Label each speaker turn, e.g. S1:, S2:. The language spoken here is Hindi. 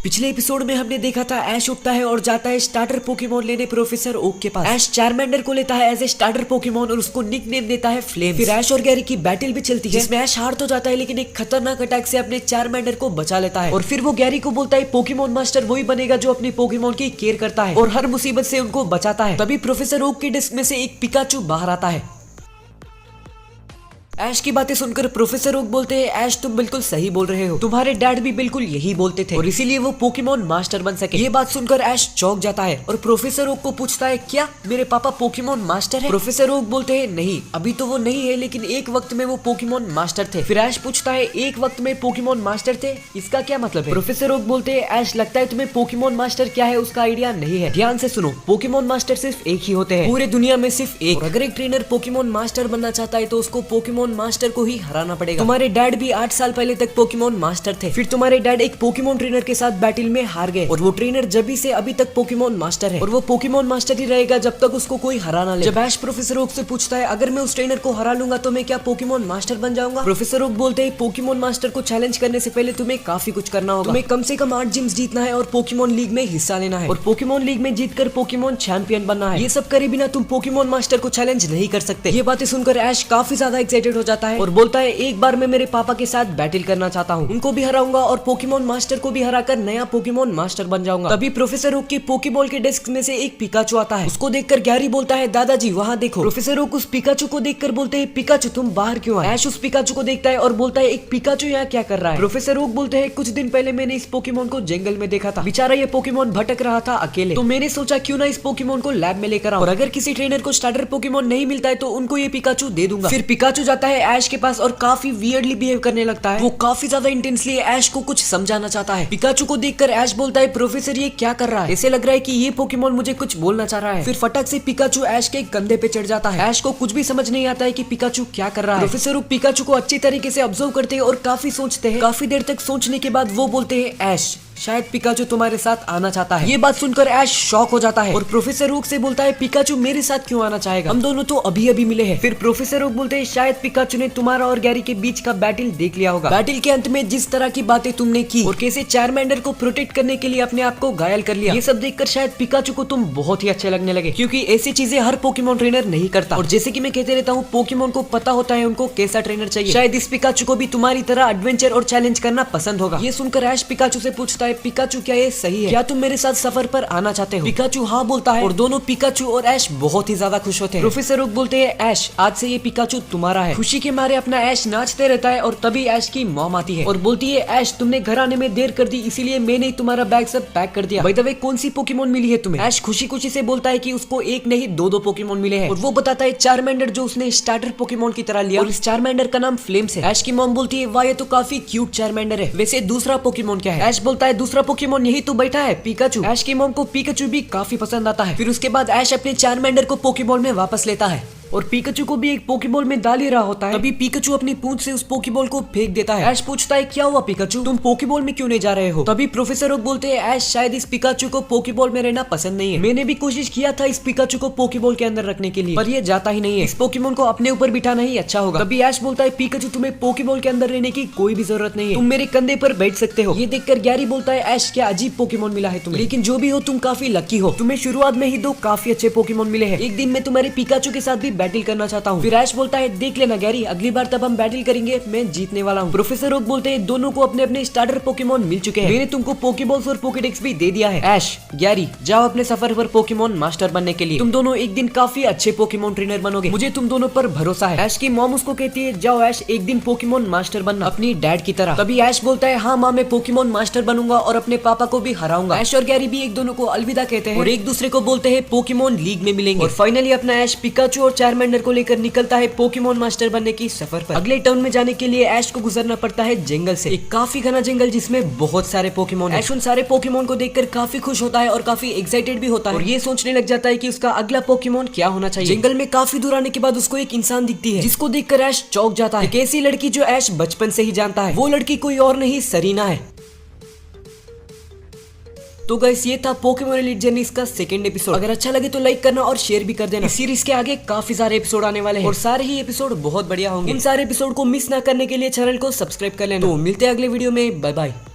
S1: पिछले एपिसोड में हमने देखा था ऐश उठता है और जाता है स्टार्टर पोकेमोन लेने प्रोफेसर ओक के पास। ऐश चारमेंडर को लेता है एज ए स्टार्टर पोकेमोन और उसको निकनेम देता है फ्लेम। फिर ऐश और गैरी की बैटल भी चलती है जिसमें ऐश हार तो जाता है लेकिन एक खतरनाक अटैक से अपने चारमेंडर को बचा लेता है। और फिर वो गैरी को बोलता है पोकेमोन मास्टर वही बनेगा जो अपने पोकेमोन की केयर करता है और हर मुसीबत से उनको बचाता है। तभी प्रोफेसर ओक के डिस्क में से एक पिकाचू बाहर आता है। ऐश की बातें सुनकर प्रोफेसर ओक बोलते हैं ऐश तुम बिल्कुल सही बोल रहे हो, तुम्हारे डैड भी बिल्कुल यही बोलते थे और इसीलिए वो पोकेमोन मास्टर बन सके। ये बात सुनकर ऐश चौंक जाता है और प्रोफेसर ओक को पूछता है क्या मेरे पापा पोकेमोन मास्टर है? प्रोफेसर ओक बोलते हैं नहीं अभी तो वो नहीं है लेकिन एक वक्त में वो पोकेमोन मास्टर थे। फिर ऐश पूछता है एक वक्त में पोकेमोन मास्टर थे इसका क्या मतलब है? प्रोफेसर ओक बोलते हैं ऐश लगता है तुम्हें पोकेमोन मास्टर क्या है उसका आइडिया नहीं है। ध्यान से सुनो, पोकेमोन मास्टर सिर्फ एक ही होते हैं, पूरे दुनिया में सिर्फ एक। अगर एक ट्रेनर पोकेमोन मास्टर बनना चाहता है तो उसको पोकेमोन मास्टर को ही हराना पड़ेगा। तुम्हारे डैड भी 8 साल पहले तक पोकेमोन मास्टर थे, फिर तुम्हारे डैड एक पोकेमोन ट्रेनर के साथ बैटल में हार गए और वो ट्रेनर जब से अभी तक पोकेमोन मास्टर है और वो पोकेमोन मास्टर ही रहेगा जब तक उसको कोई हरा ना ले। जब ऐश प्रोफेसर ओक से पूछता है अगर मैं उस ट्रेनर को हरा लूंगा तो मैं क्या पोकेमोन मास्टर बन जाऊंगा? प्रोफेसर ओक बोलते हैं पोकेमोन मास्टर को चैलेंज करने से पहले तुम्हें काफी कुछ करना होगा। तुम्हें कम से कम 8 जिम्स जीतना है और पोकेमोन लीग में हिस्सा लेना है और पोकेमोन लीग में जीतकर पोकेमोन चैंपियन बनना है। ये सब करे बिना तुम पोकेमोन मास्टर को चैलेंज नहीं कर सकते। ये बातें सुनकर ऐश काफी ज्यादा एक्साइटेड हो जाता है और बोलता है एक बार मैं मेरे पापा के साथ बैटल करना चाहता हूँ, उनको भी हराऊंगा और पोकेमोन मास्टर को भी हराकर नया पोकेमोन मास्टर बन जाऊंगा। तभी प्रोफेसर ओक की पोकेबॉल के डेस्क में से एक पिकाचू आता है। उसको देखकर गैरी बोलता है दादाजी वहाँ देखो। प्रोफेसर ओक उस पिकाचू को देखकर बोलते हैं पिकाचू तुम बाहर क्यों आए? ऐश उस पिकाचू को देखता है और बोलता है एक पिकाचू यहाँ क्या कर रहा है? प्रोफेसर ओक बोलते हैं कुछ दिन पहले मैंने इस पोकेमोन को जंगल में देखा था, बेचारा ये पोकेमोन भटक रहा था अकेले, तो मैंने सोचा क्यों ना इस पोकेमोन को लैब में लेकर आऊं और अगर किसी ट्रेनर को स्टार्टर पोकेमोन नहीं मिलता है तो उनको ये पिकाचू दे दूंगा। फिर पिकाचू जाता है ऐश के पास और काफी वियर्डली बिहेव करने लगता है। वो काफी ज्यादा इंटेंसली ऐश को कुछ समझाना चाहता है। पिकाचू को देखकर ऐश बोलता है प्रोफेसर ये क्या कर रहा है? ऐसे लग रहा है कि ये पोकेमोन मुझे कुछ बोलना चाह रहा है। फिर फटक से पिकाचू ऐश के कंधे पे चढ़ जाता है। ऐश को कुछ भी समझ नहीं आता है कि पिकाचू क्या कर रहा है। प्रोफेसर ओक पिकाचू को अच्छी तरीके से ऑब्जर्व करते हैं और काफी सोचते हैं। काफी देर तक सोचने के बाद वो बोलते हैं ऐश शायद पिकाचू तुम्हारे साथ आना चाहता है। ये बात सुनकर ऐश शॉक हो जाता है और प्रोफेसर ओक से बोलता है पिकाचू मेरे साथ क्यों आना चाहेगा, हम दोनों तो अभी अभी मिले हैं। फिर प्रोफेसर ओक बोलते हैं शायद पिकाचू ने तुम्हारा और गैरी के बीच का बैटल देख लिया होगा। बैटल के अंत में जिस तरह की बातें तुमने की और कैसे चारमेंडर को प्रोटेक्ट करने के लिए अपने आप को घायल कर लिया, ये सब देखकर शायद पिकाचू को तुम बहुत ही अच्छे लगने लगे क्योंकि ऐसी चीजें हर पोकेमोन ट्रेनर नहीं करता। और जैसे कि मैं कहते रहता हूँ पोकेमोन को पता होता है उनको कैसा ट्रेनर चाहिए, शायद इस पिकाचू को भी तुम्हारी तरह एडवेंचर और चैलेंज करना पसंद होगा। ये सुनकर ऐश पिकाचू से पूछता है पिकाचू क्या सही है, क्या तुम मेरे साथ सफर पर आना चाहते हो? पिकाचू हाँ बोलता है और दोनों पिकाचू और ऐश बहुत ही ज्यादा खुश होते हैं। प्रोफेसर ओक बोलते हैं ऐश आज से ये पिकाचू तुम्हारा है। खुशी के मारे अपना ऐश नाचते रहता है और तभी ऐश की मॉम आती है और बोलती है ऐश तुमने घर आने में देर कर दी इसीलिए मैंने तुम्हारा बैग सब पैक कर दिया। बाय द वे कौन सी पोकेमोन मिली है तुम्हें? ऐश खुशी खुशी से बोलता है कि उसको एक नहीं दो पोकेमोन मिले हैं और वो बताता है चारमेंडर जो उसने स्टार्टर पोकेमोन की तरह लिया और इस चारमेंडर का नाम फ्लेम्स है। ऐश की मॉम बोलती है वाह ये तो काफी क्यूट चारमेंडर है, वैसे दूसरा पोकेमोन क्या है? ऐश बोलता है दूसरा पोकेमोन यही तो बैठा है पिकाचू। ऐश की मॉम को पिकाचू भी काफी पसंद आता है। फिर उसके बाद ऐश अपने चारमेंडर को पोकेबॉल में वापस लेता है और पिकाचू को भी एक पोकेबॉल में डाल ही रहा होता है। तभी पिकाचू अपनी पूंछ से उस पोकेबॉल को फेंक देता है। ऐश पूछता है क्या हुआ पिकाचू, तुम पोकेबॉल में क्यों नहीं जा रहे हो? तभी प्रोफेसर ओक बोलते हैं ऐश शायद इस पिकाचू को पोकेबॉल में रहना पसंद नहीं है, मैंने भी कोशिश किया था इस पिकाचू को पोकेबॉल के अंदर रखने के लिए पर ये जाता ही नहीं है, इस पोकेमोन को अपने ऊपर बिठाना ही अच्छा होगा। तभी ऐश बोलता है पिकाचू तुम्हें पोकेबॉल के अंदर रहने की कोई भी जरूरत नहीं है, तुम मेरे कंधे पर बैठ सकते हो। ये देखकर गैरी बोलता है ऐश क्या अजीब पोकेमोन मिला है तुम्हें, लेकिन जो भी हो तुम काफी लकी हो, तुम्हें शुरुआत में ही 2 काफी अच्छे पोकेमोन मिले हैं। एक दिन मैं तुम्हारे पिकाचू के साथ भी बैटल करना चाहता हूँ। फिर ऐश बोलता है देख लेना गैरी अगली बार तब हम बैटल करेंगे, मैं जीतने वाला हूँ। प्रोफेसर ओक बोलते हैं दोनों को अपने अपने स्टार्टर पोकेमोन मिल चुके हैं, मैंने तुमको पोकेबॉल्स और पोकेडेक्स भी दे दिया है। ऐश गैरी जाओ अपने सफर पर पोकेमोन मास्टर बनने के लिए, तुम दोनों एक दिन काफी अच्छे पोकेमोन ट्रेनर बनोगे, मुझे तुम दोनों पर भरोसा है। ऐश की मॉम उसको कहती है जाओ ऐश एक दिन पोकेमोन मास्टर बनना अपनी डैड की तरह। तभी ऐश बोलता है हाँ माँ मैं पोकेमोन मास्टर बनूंगा और अपने पापा को भी हराऊंगा। ऐश और गैरी भी एक दोनों को अलविदा कहते हैं और एक दूसरे को बोलते हैं पोकेमोन लीग में मिलेंगे। और फाइनली अपना ऐश पिकाचू और चारमेंडर को लेकर निकलता है पोकेमोन मास्टर बनने की सफर पर। अगले टाउन में जाने के लिए ऐश को गुजरना पड़ता है जंगल से, एक काफी घना जंगल जिसमें बहुत सारे पोकेमोन। ऐश उन सारे पोकेमोन को देखकर काफी खुश होता है और काफी एक्साइटेड भी होता है और ये सोचने लग जाता है कि उसका अगला पोकेमोन क्या होना चाहिए। जंगल में काफी दूर आने के बाद उसको एक इंसान दिखती है जिसको देखकर ऐश चौंक जाता है। एक ऐसी लड़की जो ऐश बचपन से ही जानता है, वो लड़की कोई और नहीं सरीना है। तो गाइस ये था पोकेमोन एलीट जर्नी का 2nd एपिसोड। अगर अच्छा लगे तो लाइक करना और शेयर भी कर देना। इस सीरीज के आगे काफी सारे एपिसोड आने वाले हैं और सारे ही एपिसोड बहुत बढ़िया होंगे। इन सारे एपिसोड को मिस ना करने के लिए चैनल को सब्सक्राइब कर लेना। तो मिलते हैं अगले वीडियो में, बाय बाय।